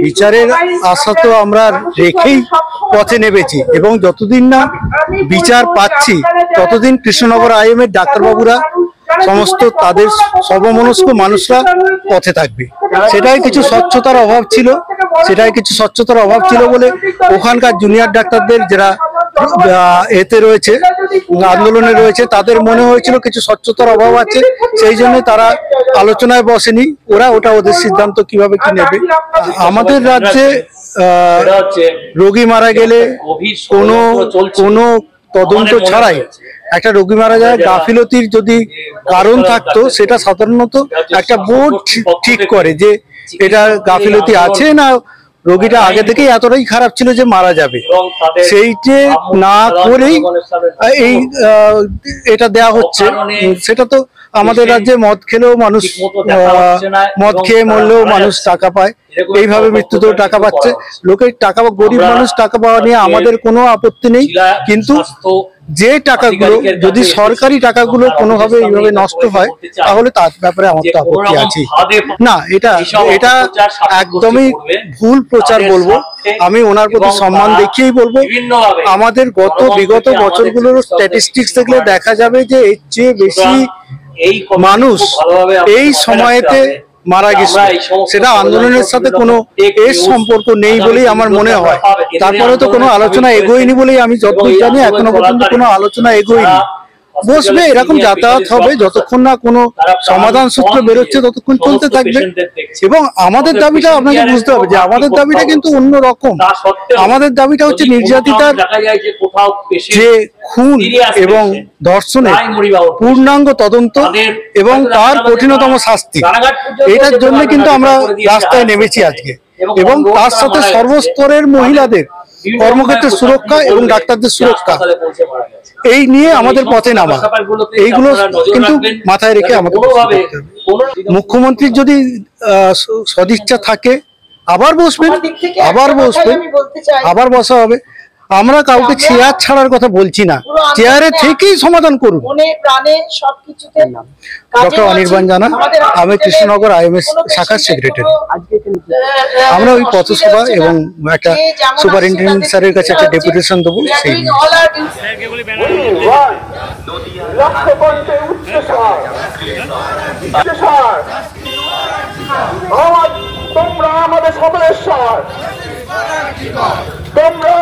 বিচারের আশা তো আমরা রেখেই পথে নেমেছি এবং যতদিন না বিচার পাচ্ছি ততদিন কৃষ্ণনগর আইএমের ডাক্তারবাবুরা সমস্ত তাদের সর্বমনস্ক মানুষরা পথে থাকবে। সেটাই কিছু স্বচ্ছতার অভাব ছিল বলে ওখানকার জুনিয়র ডাক্তারদের যারা এতে রয়েছে, আন্দোলনে রয়েছে, তাদের মনে হয়েছিল কিছু স্বচ্ছতার অভাব আছে, সেই জন্য তারা আলোচনায় বসেনি। ওটা ওদের সিদ্ধান্ত কিভাবে কি নেবে। আমাদের রাজ্যে রোগী মারা গেলে কোনো তদন্ত ছাড়াই একটা রোগী মারা যায়, গাফিলতির যদি কারণ থাকতো সেটা সাধারণত একটা বোর্ড ঠিক করে যে এটা গাফিলতি আছে না রোগীটা আগে থেকেই এতটাই খারাপ ছিল যে মারা যাবে, সেইটা না করেই এটা দেয়া হচ্ছে। সেটা তো আমাদের রাজ্যে মদ খেলেও মানুষ মদ খেয়ে মরলেও মানুষ টাকা পায়, এইভাবে মৃত্যুতেও টাকা পাচ্ছে। লোকের টাকা, গরিব মানুষ টাকা পাওয়া নিয়ে আমাদের কোনো আপত্তি নেই, কিন্তু যে টাকাগুলো যদি সরকারি টাকাগুলো কোনোভাবে এইভাবে নষ্ট হয় তাহলে তার ব্যাপারে আমার তো আপত্তি আছে। না, এটা একদমই ভুল প্রচার বলবো। আমি ওনার প্রতি সম্মান দেখিয়েই বলবো, আমাদের বিগত বছরগুলোর স্ট্যাটিস্টিক্স দেখলে দেখা যাবে যে এর চেয়ে বেশি মানুষ এই সময়তে মারা গেছে। সেটা আন্দোলনের সাথে কোনো সম্পর্ক নেই বলেই আমার মনে হয়। তারপরে তো কোনো আলোচনা এগোয়নি বলেই আমি যতদূর জানি এখনো পর্যন্ত কোনো আলোচনা এগোয়নি। বসবে, এরকম যাতায়াত হবে, যতক্ষণ না কোনো সমাধান সূত্র বেরোচ্ছে ততক্ষণ চলতে থাকবে। এবং আমাদের দাবিটা আপনাকে বুঝতে হবে যে আমাদের দাবিটা কিন্তু অন্যরকম। আমাদের দাবিটা হচ্ছে নির্যাতিতার যে খুন এবং ধর্ষণের পূর্ণাঙ্গ তদন্ত এবং তার কঠিনতম শাস্তি। এটার জন্য কিন্তু আমরা রাস্তায় নেমেছি আজকে, এবং তার সাথে সর্বস্তরের মহিলাদের কর্মক্ষেত্রের সুরক্ষা এবং ডাক্তারদের সুরক্ষা, এই নিয়ে আমাদের পথে নামা। এইগুলো কিন্তু মাথায় রেখে আমাদের মুখ্যমন্ত্রীর যদি সদিচ্ছা থাকে আবার বসা হবে। আমরা কাউকে চেয়ার ছাড়ার কথা বলছি না, চেয়ারে থেকেই সমাধান করুন। ডক্টর অনির্বাণ জানা, আমি কৃষ্ণনগর আইএমএস শাখার সেক্রেটারি। আমরা ওই পথসভা এবং একটা সুপারিনটেন্ডেন্ট স্যারের কাছে একটা ডেপুটেশন দেবো। সেই তোমরা আমাদের সকলের স্বর, তোমরা